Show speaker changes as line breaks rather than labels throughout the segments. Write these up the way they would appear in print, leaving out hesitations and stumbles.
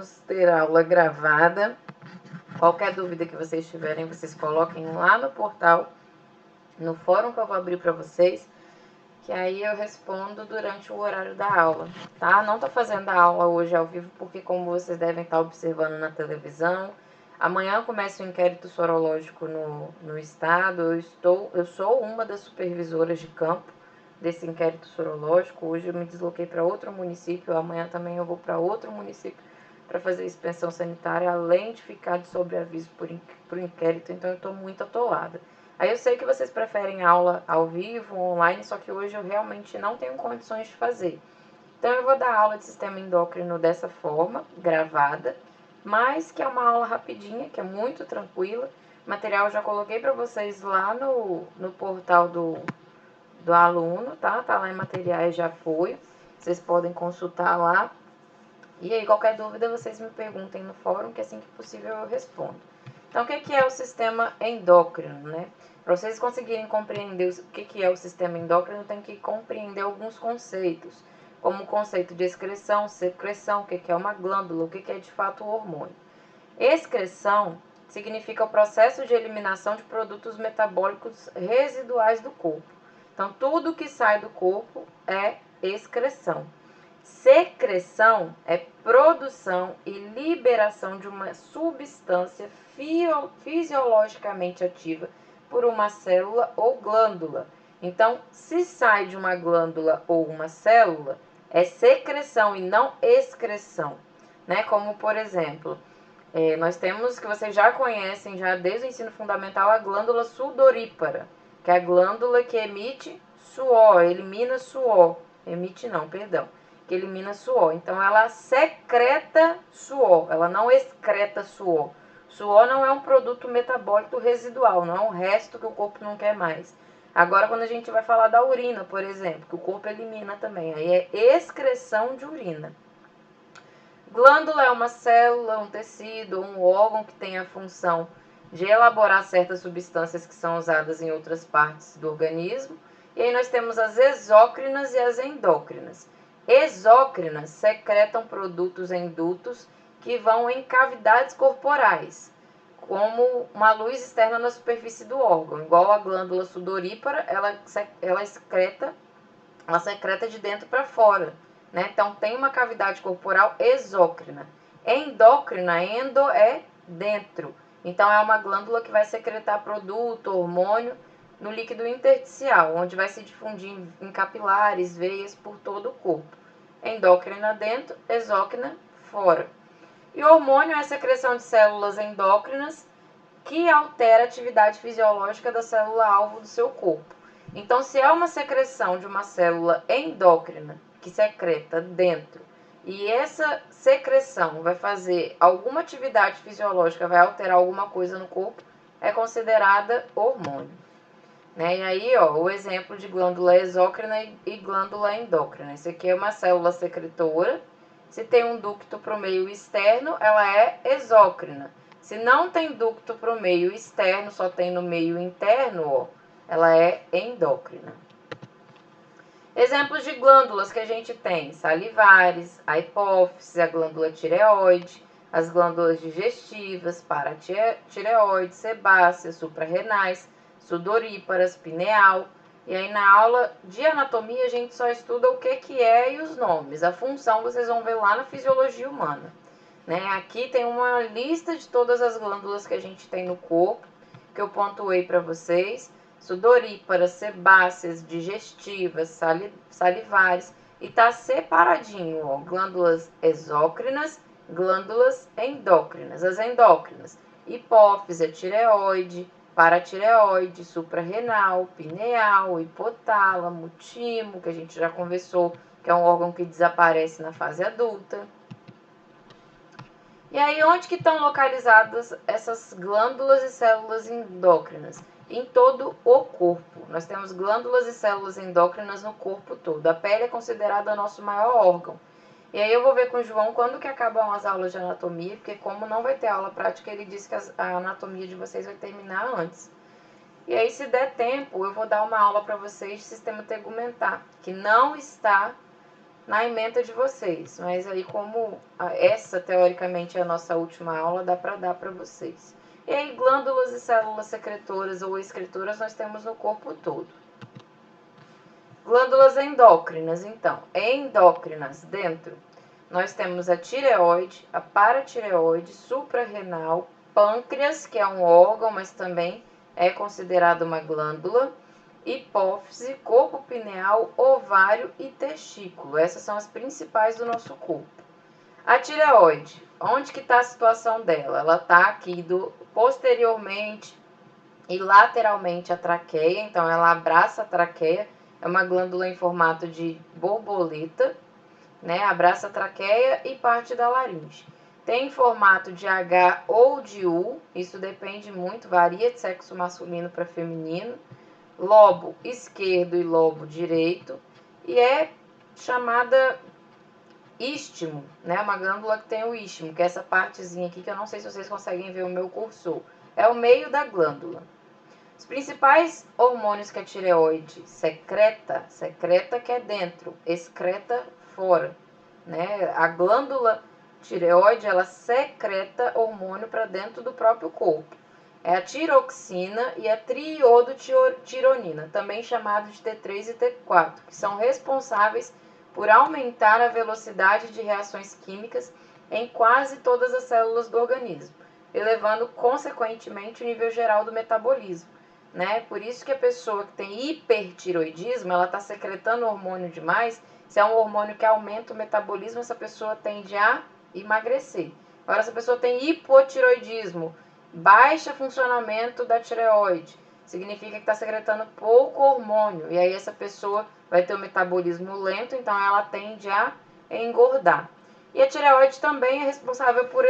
vamos ter aula gravada. Qualquer dúvida que vocês tiverem, vocês coloquem lá no portal, no fórum que eu vou abrir para vocês, que aí eu respondo durante o horário da aula, tá? Não tô fazendo a aula hoje ao vivo, porque como vocês devem estar observando na televisão, amanhã começa o inquérito sorológico no estado. Eu sou uma das supervisoras de campo desse inquérito sorológico. Hoje eu me desloquei para outro município, amanhã também eu vou para outro município para fazer inspeção sanitária, além de ficar de sobreaviso por inquérito, então eu estou muito atolada. Aí eu sei que vocês preferem aula ao vivo, online, só que hoje eu realmente não tenho condições de fazer. Então eu vou dar aula de sistema endócrino dessa forma, gravada, mas que é uma aula rapidinha, que é muito tranquila. O material eu já coloquei para vocês lá no portal do aluno, tá? Tá lá em materiais de apoio. Vocês podem consultar lá. E aí, qualquer dúvida, vocês me perguntem no fórum, que assim que possível eu respondo. Então, o que é o sistema endócrino, né? Para vocês conseguirem compreender o que é o sistema endócrino, tem que compreender alguns conceitos, como o conceito de excreção, secreção, o que é uma glândula, o que é de fato o hormônio. Excreção significa o processo de eliminação de produtos metabólicos residuais do corpo. Então, tudo que sai do corpo é excreção. Secreção é produção e liberação de uma substância fisiologicamente ativa por uma célula ou glândula. Então, se sai de uma glândula ou uma célula, é secreção e não excreção, né? Como, por exemplo, nós temos, que vocês já conhecem, já desde o ensino fundamental, a glândula sudorípara, que é a glândula que emite suor, elimina suor. Emite não, perdão. Que elimina suor. Então, ela secreta suor, ela não excreta suor. Suor não é um produto metabólico residual, não é um resto que o corpo não quer mais. Agora, quando a gente vai falar da urina, por exemplo, que o corpo elimina também, aí é excreção de urina. Glândula é uma célula, um tecido, um órgão que tem a função de elaborar certas substâncias que são usadas em outras partes do organismo. E aí nós temos as exócrinas e as endócrinas. Exócrinas secretam produtos em dutos que vão em cavidades corporais, como uma luz externa na superfície do órgão. Igual a glândula sudorípara, ela secreta de dentro para fora, né? Então tem uma cavidade corporal exócrina. Endócrina, endo é dentro. Então é uma glândula que vai secretar produto, hormônio no líquido intersticial, onde vai se difundir em capilares, veias por todo o corpo. Endócrina dentro, exócrina fora. E hormônio é a secreção de células endócrinas que altera a atividade fisiológica da célula-alvo do seu corpo. Então, se é uma secreção de uma célula endócrina que secreta dentro, e essa secreção vai fazer alguma atividade fisiológica, vai alterar alguma coisa no corpo, é considerada hormônio. Né? E aí, ó, o exemplo de glândula exócrina e glândula endócrina. Isso aqui é uma célula secretora. Se tem um ducto para o meio externo, ela é exócrina. Se não tem ducto para o meio externo, só tem no meio interno, ó, ela é endócrina. Exemplos de glândulas que a gente tem: salivares, a hipófise, a glândula tireoide, as glândulas digestivas, paratireoide, sebáceas, suprarrenais, sudoríparas, pineal. E aí na aula de anatomia a gente só estuda o que é e os nomes. A função vocês vão ver lá na fisiologia humana. Né? Aqui tem uma lista de todas as glândulas que a gente tem no corpo, que eu pontuei para vocês: sudoríparas, sebáceas, digestivas, salivares, e tá separadinho, ó, glândulas exócrinas, glândulas endócrinas. As endócrinas: hipófise, tireoide, paratireoide, suprarrenal, pineal, hipotálamo, timo, que a gente já conversou, que é um órgão que desaparece na fase adulta. E aí, onde que estão localizadas essas glândulas e células endócrinas? Em todo o corpo. Nós temos glândulas e células endócrinas no corpo todo. A pele é considerada o nosso maior órgão. E aí eu vou ver com o João quando que acabam as aulas de anatomia, porque como não vai ter aula prática, ele disse que a anatomia de vocês vai terminar antes. E aí, se der tempo, eu vou dar uma aula para vocês de sistema tegumentar, que não está na ementa de vocês. Mas aí, como essa, teoricamente, é a nossa última aula, dá para dar para vocês. E aí, glândulas e células secretoras ou excretoras nós temos no corpo todo. Glândulas endócrinas, então. Endócrinas, dentro, nós temos a tireoide, a paratireoide, suprarrenal, pâncreas, que é um órgão, mas também é considerado uma glândula, hipófise, corpo pineal, ovário e testículo. Essas são as principais do nosso corpo. A tireoide, onde que está a situação dela? Ela está aqui posteriormente e lateralmente à traqueia, então ela abraça a traqueia, é uma glândula em formato de borboleta, né? Abraça a traqueia e parte da laringe. Tem formato de H ou de U, isso depende muito, varia de sexo masculino para feminino. Lobo esquerdo e lobo direito, e é chamada istmo, né? Uma glândula que tem o istmo, que é essa partezinha aqui que eu não sei se vocês conseguem ver o meu cursor. É o meio da glândula. Os principais hormônios que a tireoide secreta que é dentro, excreta fora, né? A glândula tireoide, ela secreta hormônio para dentro do próprio corpo. É a tiroxina e a triodotironina, também chamados de T3 e T4, que são responsáveis por aumentar a velocidade de reações químicas em quase todas as células do organismo, elevando consequentemente o nível geral do metabolismo, né? Por isso que a pessoa que tem hipertiroidismo, ela está secretando hormônio demais. Se é um hormônio que aumenta o metabolismo, essa pessoa tende a emagrecer. Agora, se a pessoa tem hipotiroidismo, baixa funcionamento da tireoide, significa que está secretando pouco hormônio, e aí essa pessoa vai ter o metabolismo lento, então ela tende a engordar. E a tireoide também é responsável por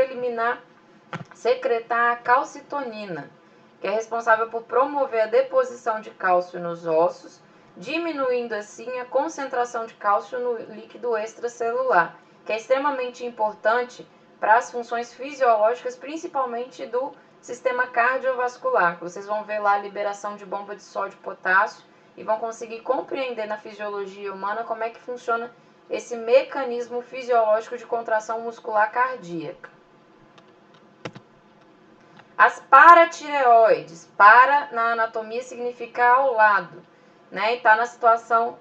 secretar a calcitonina, que é responsável por promover a deposição de cálcio nos ossos, diminuindo assim a concentração de cálcio no líquido extracelular, que é extremamente importante para as funções fisiológicas, principalmente do sistema cardiovascular. Vocês vão ver lá a liberação de bomba de sódio e potássio e vão conseguir compreender na fisiologia humana como é que funciona esse mecanismo fisiológico de contração muscular cardíaca. As paratireoides, para na anatomia significa ao lado, né? E está na situação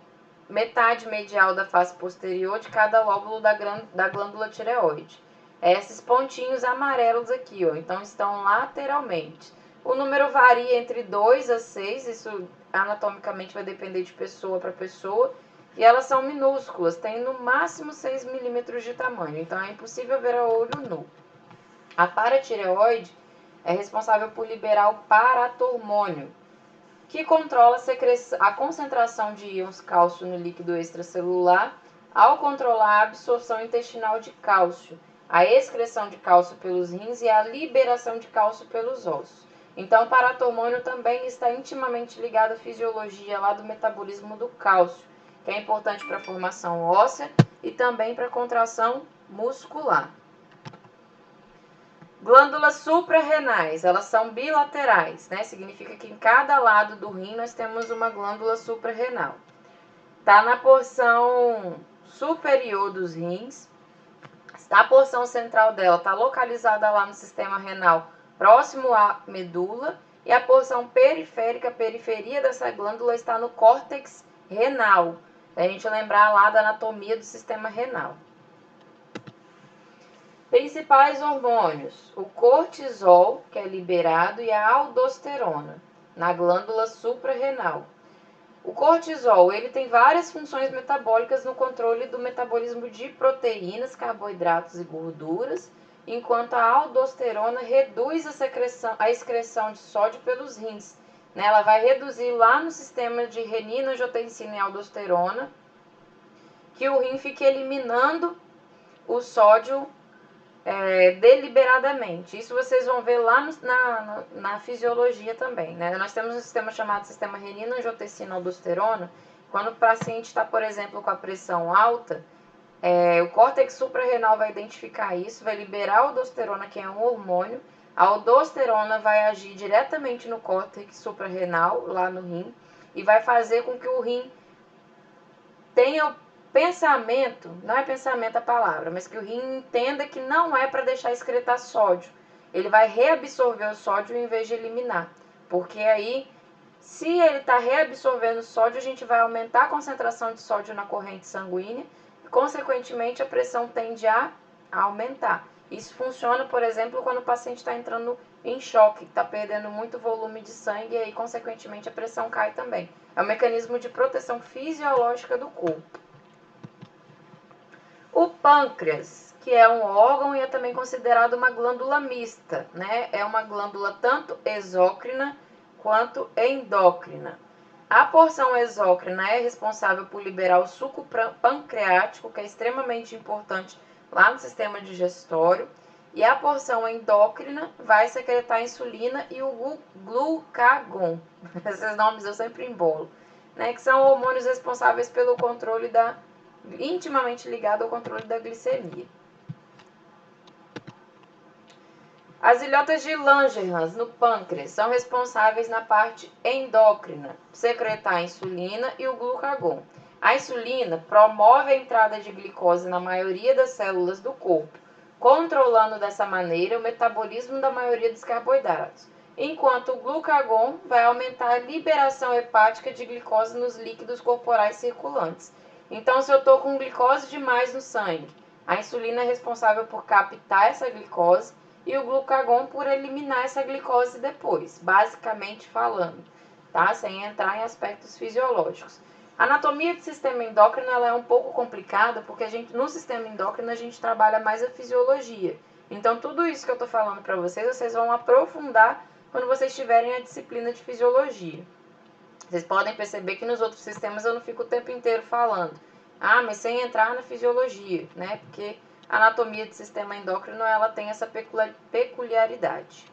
metade medial da face posterior de cada lóbulo da glândula tireoide. Esses pontinhos amarelos aqui, ó, então estão lateralmente. O número varia entre 2 a 6, isso anatomicamente vai depender de pessoa para pessoa, e elas são minúsculas, têm no máximo 6 milímetros de tamanho, então é impossível ver a olho nu. A paratireoide é responsável por liberar o paratormônio, que controla a concentração de íons cálcio no líquido extracelular, ao controlar a absorção intestinal de cálcio, a excreção de cálcio pelos rins e a liberação de cálcio pelos ossos. Então, o paratormônio também está intimamente ligado à fisiologia lá do metabolismo do cálcio, que é importante para a formação óssea e também para a contração muscular. Glândulas suprarrenais, elas são bilaterais, né? Significa que em cada lado do rim nós temos uma glândula suprarrenal. Está na porção superior dos rins. A porção central dela está localizada lá no sistema renal, próximo à medula. E a porção periférica, a periferia dessa glândula, está no córtex renal. Para a gente lembrar lá da anatomia do sistema renal. Principais hormônios: o cortisol, que é liberado, e a aldosterona, na glândula suprarrenal. O cortisol, ele tem várias funções metabólicas no controle do metabolismo de proteínas, carboidratos e gorduras, enquanto a aldosterona reduz a excreção de sódio pelos rins. Ela vai reduzir lá no sistema de renina, angiotensina e aldosterona, que o rim fique eliminando o sódio deliberadamente. Isso vocês vão ver lá na fisiologia também, né? Nós temos um sistema chamado sistema renina, angiotensina, aldosterona. Quando o paciente está, por exemplo, com a pressão alta, o córtex suprarrenal vai identificar isso, vai liberar a aldosterona, que é um hormônio. A aldosterona vai agir diretamente no córtex suprarrenal, lá no rim, e vai fazer com que o rim tenha pensamento, não é pensamento a palavra, mas que o rim entenda que não é para deixar excretar sódio. Ele vai reabsorver o sódio em vez de eliminar. Porque aí, se ele está reabsorvendo o sódio, a gente vai aumentar a concentração de sódio na corrente sanguínea e, consequentemente, a pressão tende a aumentar. Isso funciona, por exemplo, quando o paciente está entrando em choque, está perdendo muito volume de sangue e aí, consequentemente, a pressão cai também. É um mecanismo de proteção fisiológica do corpo. O pâncreas, que é um órgão e é também considerado uma glândula mista, né? É uma glândula tanto exócrina quanto endócrina. A porção exócrina é responsável por liberar o suco pancreático, que é extremamente importante lá no sistema digestório, e a porção endócrina vai secretar a insulina e o glucagon. Esses nomes eu sempre embolo, né? Que são hormônios responsáveis pelo controle intimamente ligado ao controle da glicemia. As ilhotas de Langerhans no pâncreas são responsáveis na parte endócrina, secretar a insulina e o glucagon. A insulina promove a entrada de glicose na maioria das células do corpo, controlando dessa maneira o metabolismo da maioria dos carboidratos, enquanto o glucagon vai aumentar a liberação hepática de glicose nos líquidos corporais circulantes. Então, se eu estou com glicose demais no sangue, a insulina é responsável por captar essa glicose e o glucagon por eliminar essa glicose depois, basicamente falando, tá? Sem entrar em aspectos fisiológicos. A anatomia do sistema endócrino ela é um pouco complicada, porque no sistema endócrino a gente trabalha mais a fisiologia. Então, tudo isso que eu estou falando para vocês vão aprofundar quando vocês tiverem a disciplina de fisiologia. Vocês podem perceber que nos outros sistemas eu não fico o tempo inteiro falando. Mas sem entrar na fisiologia, né? Porque a anatomia do sistema endócrino ela tem essa peculiaridade.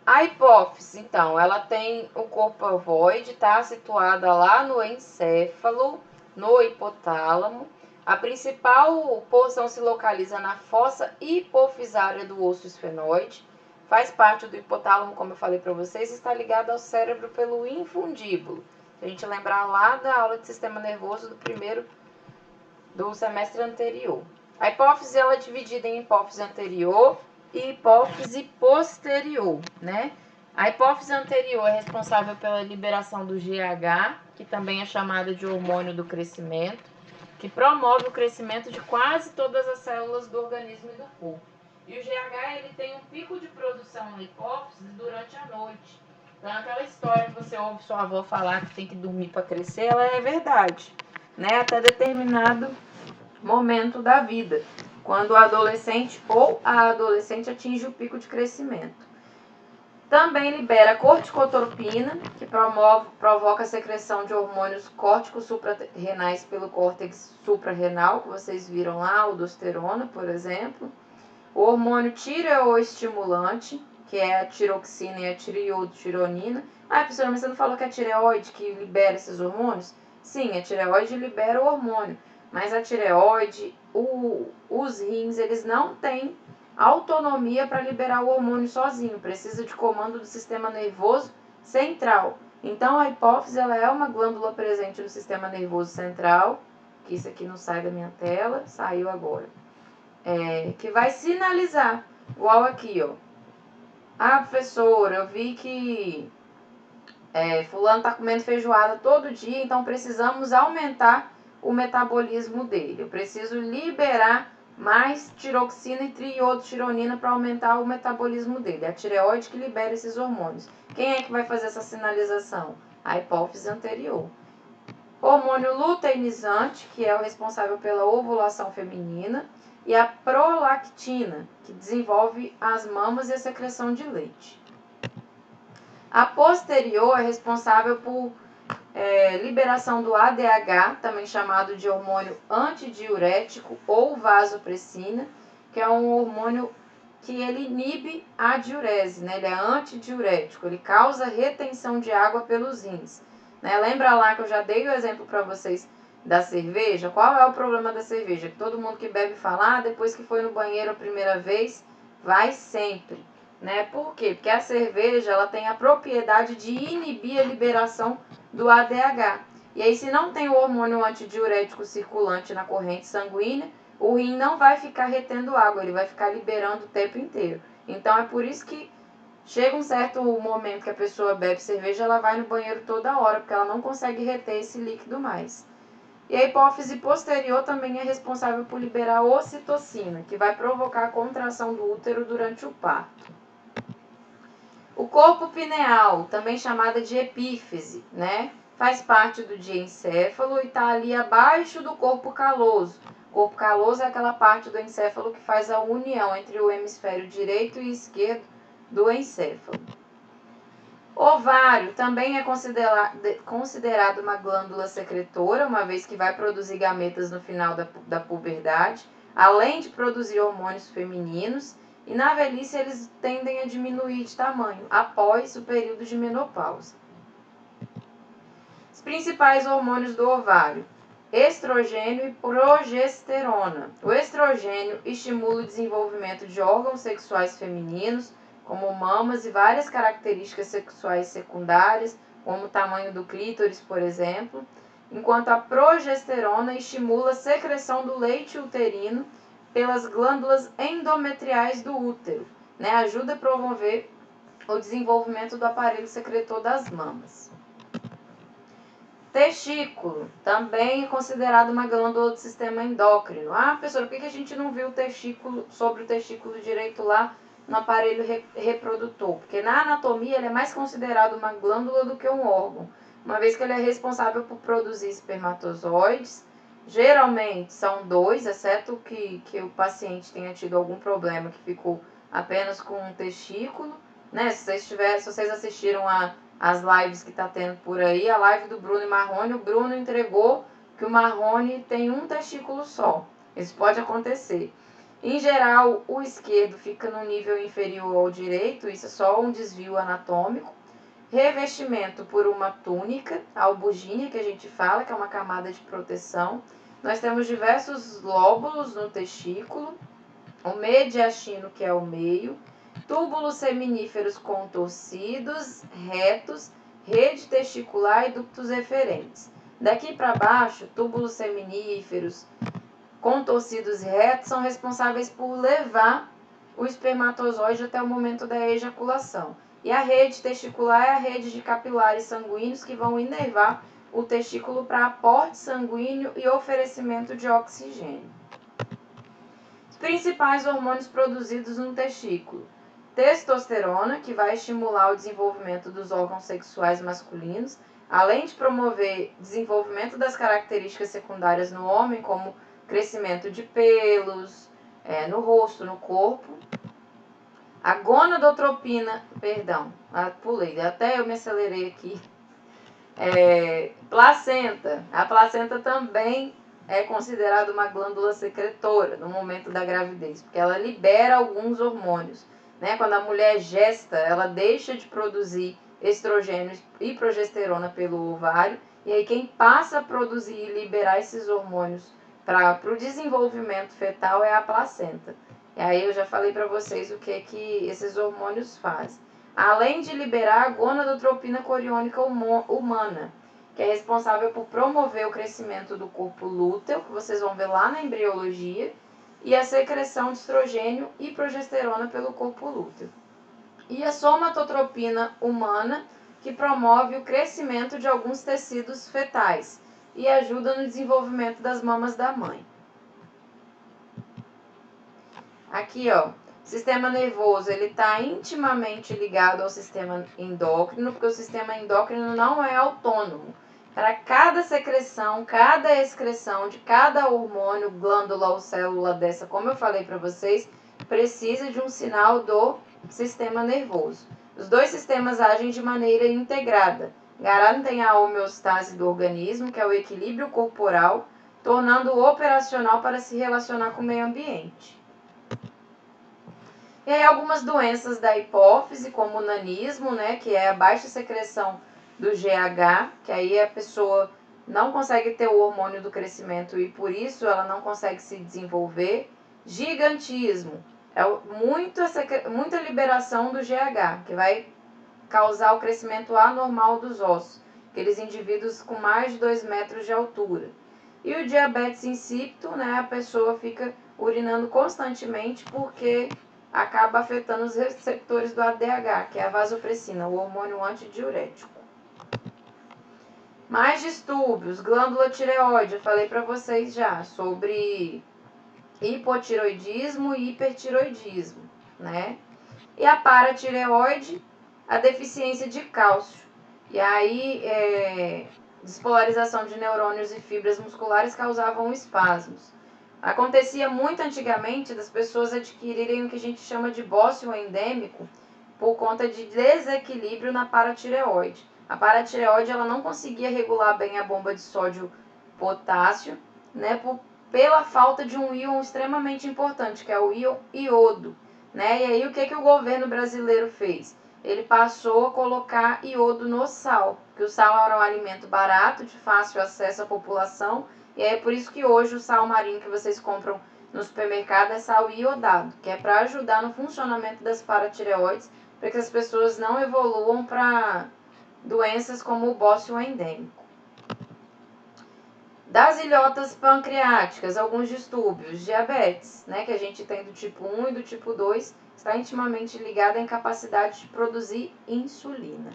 A hipófise, então, ela tem o corpo ovoide, tá? Situada lá no encéfalo, no hipotálamo. A principal porção se localiza na fossa hipofisária do osso esfenoide. Faz parte do hipotálamo, como eu falei para vocês, e está ligada ao cérebro pelo infundíbulo. Se a gente lembrar lá da aula de sistema nervoso do semestre anterior. A hipófise ela é dividida em hipófise anterior e hipófise posterior, né? A hipófise anterior é responsável pela liberação do GH, que também é chamada de hormônio do crescimento, que promove o crescimento de quase todas as células do organismo e do corpo. E o GH ele tem um pico de produção na hipófise durante a noite. Então, aquela história que você ouve sua avó falar que tem que dormir para crescer, ela é verdade, né? Até determinado momento da vida, quando o adolescente ou a adolescente atinge o pico de crescimento. Também libera corticotropina, que provoca a secreção de hormônios córticos suprarrenais pelo córtex suprarrenal, que vocês viram lá, aldosterona, por exemplo. O hormônio tireoestimulante, que é a tiroxina e a tireotironina. Professora, mas você não falou que é a tireoide que libera esses hormônios? Sim, a tireoide libera o hormônio, mas a tireoide, os rins, eles não têm autonomia para liberar o hormônio sozinho, precisa de comando do sistema nervoso central. Então, a hipófise ela é uma glândula presente no sistema nervoso central, que isso aqui não sai da minha tela, saiu agora. Que vai sinalizar, igual aqui, ó. Professora, eu vi que fulano está comendo feijoada todo dia, então precisamos aumentar o metabolismo dele. Eu preciso liberar mais tiroxina e triodotironina para aumentar o metabolismo dele. É a tireoide que libera esses hormônios. Quem é que vai fazer essa sinalização? A hipófise anterior. Hormônio luteinizante, que é o responsável pela ovulação feminina, e a prolactina, que desenvolve as mamas e a secreção de leite. A posterior é responsável por liberação do ADH, também chamado de hormônio antidiurético ou vasopressina, que é um hormônio que ele inibe a diurese, né? Ele é antidiurético, ele causa retenção de água pelos rins. Né? Lembra lá que eu já dei o exemplo para vocês da cerveja? Qual é o problema da cerveja? Que todo mundo que bebe fala, depois que foi no banheiro a primeira vez, vai sempre. Né? Por quê? Porque a cerveja ela tem a propriedade de inibir a liberação do ADH. E aí, se não tem o hormônio antidiurético circulante na corrente sanguínea, o rim não vai ficar retendo água, ele vai ficar liberando o tempo inteiro. Então, é por isso que chega um certo momento que a pessoa bebe cerveja, ela vai no banheiro toda hora, porque ela não consegue reter esse líquido mais. E a hipófise posterior também é responsável por liberar ocitocina, que vai provocar a contração do útero durante o parto. O corpo pineal, também chamada de epífise, né? Faz parte do diencéfalo e está ali abaixo do corpo caloso. O corpo caloso é aquela parte do encéfalo que faz a união entre o hemisfério direito e esquerdo do encéfalo. Ovário também é considerado uma glândula secretora, uma vez que vai produzir gametas no final da puberdade, além de produzir hormônios femininos, e na velhice eles tendem a diminuir de tamanho após o período de menopausa. Os principais hormônios do ovário: estrogênio e progesterona. O estrogênio estimula o desenvolvimento de órgãos sexuais femininos, como mamas e várias características sexuais secundárias, como o tamanho do clítoris, por exemplo, enquanto a progesterona estimula a secreção do leite uterino pelas glândulas endometriais do útero, né? Ajuda a promover o desenvolvimento do aparelho secretor das mamas. Testículo, também é considerado uma glândula do sistema endócrino. Ah, professora, por que a gente não viu sobre o testículo direito lá no aparelho reprodutor? Porque na anatomia ele é mais considerado uma glândula do que um órgão, uma vez que ele é responsável por produzir espermatozoides. Geralmente são 2, exceto que o paciente tenha tido algum problema que ficou apenas com um testículo, né? Se vocês assistiram as lives que está tendo por aí, a live do Bruno e Marrone, o Bruno entregou que o Marrone tem um testículo só. Isso pode acontecer. Em geral, o esquerdo fica no nível inferior ao direito, isso é só um desvio anatômico. Revestimento por uma túnica, a albugínea que a gente fala, que é uma camada de proteção. Nós temos diversos lóbulos no testículo, o mediastino, que é o meio, túbulos seminíferos contorcidos, retos, rede testicular e ductos eferentes. Daqui para baixo, túbulos seminíferos, contorcidos e retos são responsáveis por levar o espermatozoide até o momento da ejaculação. E a rede testicular é a rede de capilares sanguíneos que vão inervar o testículo para aporte sanguíneo e oferecimento de oxigênio. Os principais hormônios produzidos no testículo: testosterona, que vai estimular o desenvolvimento dos órgãos sexuais masculinos, além de promover desenvolvimento das características secundárias no homem, como crescimento de pelos, no rosto, no corpo. A gonadotropina, pulei, até eu me acelerei aqui. Placenta. A placenta também é considerada uma glândula secretora no momento da gravidez, porque ela libera alguns hormônios. Né? Quando a mulher gesta, ela deixa de produzir estrogênio e progesterona pelo ovário, e aí quem passa a produzir e liberar esses hormônios para o desenvolvimento fetal é a placenta. E aí eu já falei para vocês o que esses hormônios fazem. Além de liberar a gonadotropina coriônica humana, que é responsável por promover o crescimento do corpo lúteo, que vocês vão ver lá na embriologia, e a secreção de estrogênio e progesterona pelo corpo lúteo. E a somatotropina humana, que promove o crescimento de alguns tecidos fetais e ajuda no desenvolvimento das mamas da mãe. Aqui, ó, o sistema nervoso, ele está intimamente ligado ao sistema endócrino, porque o sistema endócrino não é autônomo. Para cada secreção, cada excreção de cada hormônio, glândula ou célula dessa, como eu falei para vocês, precisa de um sinal do sistema nervoso. Os dois sistemas agem de maneira integrada, garantem a homeostase do organismo, que é o equilíbrio corporal, tornando-o operacional para se relacionar com o meio ambiente. E aí algumas doenças da hipófise, como o nanismo, né, que é a baixa secreção do GH, que aí a pessoa não consegue ter o hormônio do crescimento e por isso ela não consegue se desenvolver. Gigantismo, é muita liberação do GH, que vai causar o crescimento anormal dos ossos. aqueles indivíduos com mais de 2 metros de altura. E o diabetes insípido, né, a pessoa fica urinando constantemente porque acaba afetando os receptores do ADH, que é a vasopressina, o hormônio antidiurético. Mais distúrbios, glândula tireoide, eu falei para vocês já sobre hipotiroidismo e hipertiroidismo, né? E a paratireoide, a deficiência de cálcio. E aí, despolarização de neurônios e fibras musculares causavam espasmos. Acontecia muito antigamente das pessoas adquirirem o que a gente chama de bócio endêmico por conta de desequilíbrio na paratireoide. A paratireoide ela não conseguia regular bem a bomba de sódio-potássio, né, pela falta de um íon extremamente importante, que é o íon iodo. Né? E aí o que o governo brasileiro fez? Ele passou a colocar iodo no sal, porque o sal era um alimento barato, de fácil acesso à população, e é por isso que hoje o sal marinho que vocês compram no supermercado é sal iodado, que é para ajudar no funcionamento das paratireoides, para que as pessoas não evoluam para doenças como o bócio endêmico. Das ilhotas pancreáticas, alguns distúrbios, diabetes, né, que a gente tem do tipo 1 e do tipo 2, está intimamente ligada à incapacidade de produzir insulina.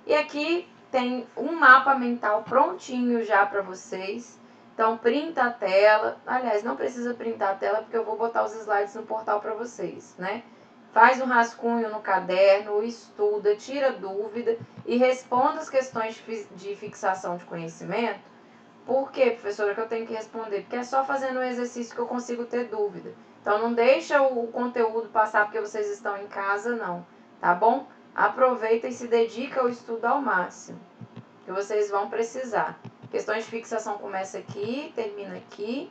E aqui tem um mapa mental prontinho já para vocês. Então, printa a tela. Aliás, não precisa printar a tela, porque eu vou botar os slides no portal para vocês, né? Faz um rascunho no caderno, estuda, tira dúvida e responda as questões de fixação de conhecimento. Por que, professora, que eu tenho que responder? Porque é só fazendo o exercício que eu consigo ter dúvida. Então, não deixa o conteúdo passar porque vocês estão em casa, não. Tá bom? Aproveita e se dedica ao estudo ao máximo, que vocês vão precisar. Questões de fixação começa aqui, termina aqui.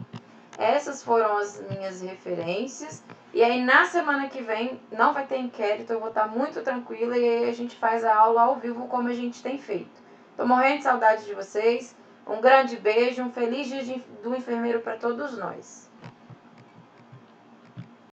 Essas foram as minhas referências. E aí, na semana que vem, não vai ter inquérito, eu vou estar muito tranquila e aí a gente faz a aula ao vivo como a gente tem feito. Tô morrendo de saudade de vocês. Um grande beijo, um feliz dia do enfermeiro para todos nós.